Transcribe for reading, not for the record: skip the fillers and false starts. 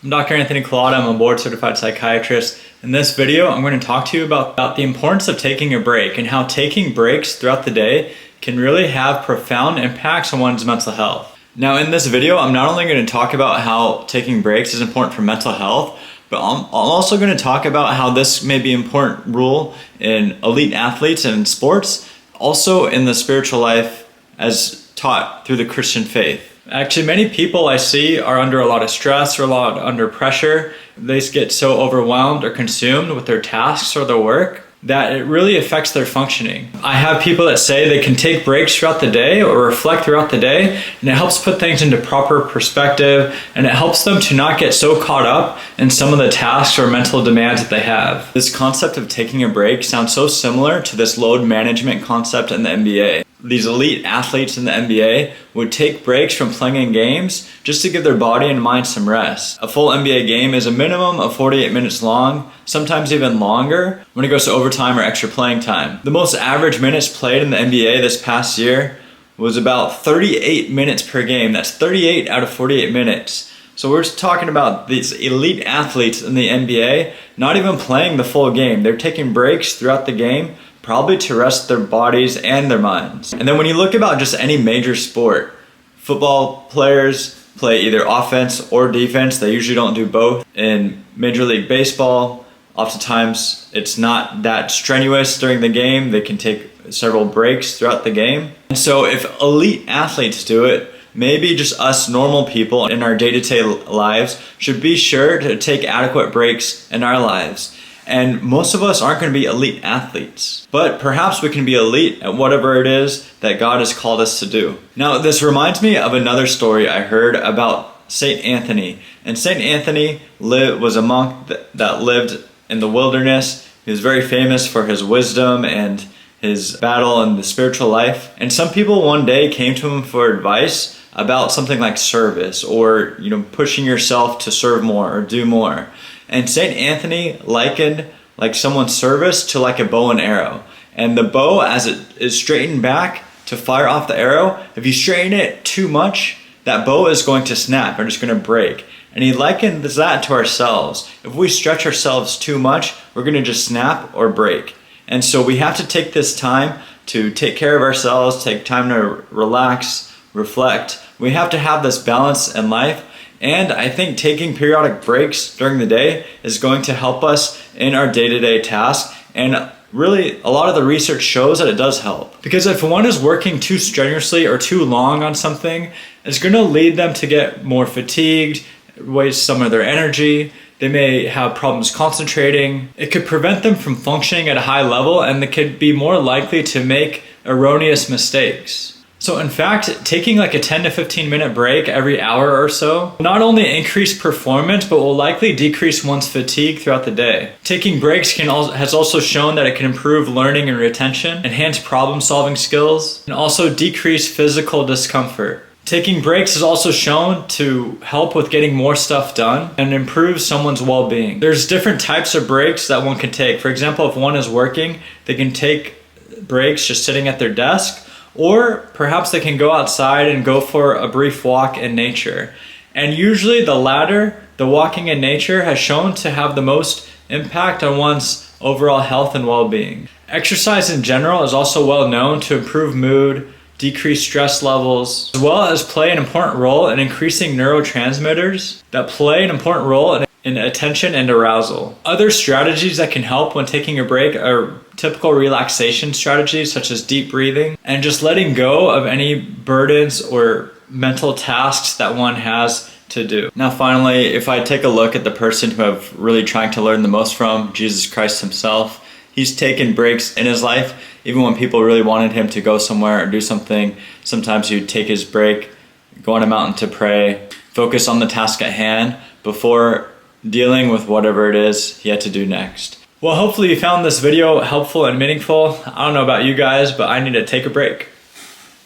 I'm Dr. Anthony Collada. I'm a board certified psychiatrist. In this video, I'm going to talk to you about the importance of taking a break and how taking breaks throughout the day can really have profound impacts on one's mental health. Now, in this video, I'm not only going to talk about how taking breaks is important for mental health, but I'm also going to talk about how this may be an important rule in elite athletes and in sports, also in the spiritual life as taught through the Christian faith. Actually, many people I see are under a lot of stress or under pressure. They get so overwhelmed or consumed with their tasks or their work that it really affects their functioning. I have people that say they can take breaks throughout the day or reflect throughout the day, and it helps put things into proper perspective, and it helps them to not get so caught up in some of the tasks or mental demands that they have. This concept of taking a break sounds so similar to this load management concept in the NBA. These elite athletes in the NBA would take breaks from playing in games just to give their body and mind some rest. A full NBA game is a minimum of 48 minutes long, sometimes even longer when it goes to overtime or extra playing time. The most average minutes played in the NBA this past year was about 38 minutes per game. That's 38 out of 48 minutes. So we're just talking about these elite athletes in the NBA not even playing the full game. They're taking breaks throughout the game, probably to rest their bodies and their minds. And then when you look about just any major sport, football players play either offense or defense. They usually don't do both. In Major League Baseball, oftentimes it's not that strenuous during the game. They can take several breaks throughout the game. And so if elite athletes do it, maybe just us normal people in our day-to-day lives should be sure to take adequate breaks in our lives. And most of us aren't going to be elite athletes, but perhaps we can be elite at whatever it is that God has called us to do. Now, this reminds me of another story I heard about Saint Anthony. And Saint Anthony was a monk that lived in the wilderness. He was very famous for his wisdom and his battle in the spiritual life. And some people one day came to him for advice about something like service or, pushing yourself to serve more or do more. And St. Anthony likened like someone's service to like a bow and arrow. And the bow, as it is straightened back to fire off the arrow, if you straighten it too much, that bow is going to snap or it's going to break. And he likened that to ourselves. If we stretch ourselves too much, we're going to just snap or break. And so we have to take this time to take care of ourselves, take time to relax, reflect. We have to have this balance in life. And I think taking periodic breaks during the day is going to help us in our day-to-day tasks. And really, a lot of the research shows that it does help. Because if one is working too strenuously or too long on something, it's going to lead them to get more fatigued, waste some of their energy. They may have problems concentrating. It could prevent them from functioning at a high level, and they could be more likely to make erroneous mistakes. So in fact, taking like a 10 to 15 minute break every hour or so not only increase performance, but will likely decrease one's fatigue throughout the day. Taking breaks has also shown that it can improve learning and retention, enhance problem solving skills, and also decrease physical discomfort. Taking breaks is also shown to help with getting more stuff done and improve someone's well-being. There's different types of breaks that one can take. For example, if one is working, they can take breaks just sitting at their desk, or perhaps they can go outside and go for a brief walk in nature. And usually the latter, the walking in nature, has shown to have the most impact on one's overall health and well-being. Exercise in general is also well known to improve mood, decrease stress levels, as well as play an important role in increasing neurotransmitters that play an important role in attention and arousal. Other strategies that can help when taking a break are typical relaxation strategies such as deep breathing and just letting go of any burdens or mental tasks that one has to do. Now finally, if I take a look at the person who I've really trying to learn the most from, Jesus Christ himself, he's taken breaks in his life. Even when people really wanted him to go somewhere or do something, sometimes he'd take his break, go on a mountain to pray, focus on the task at hand before dealing with whatever it is he had to do next. Well, hopefully you found this video helpful and meaningful. I don't know about you guys, but I need to take a break.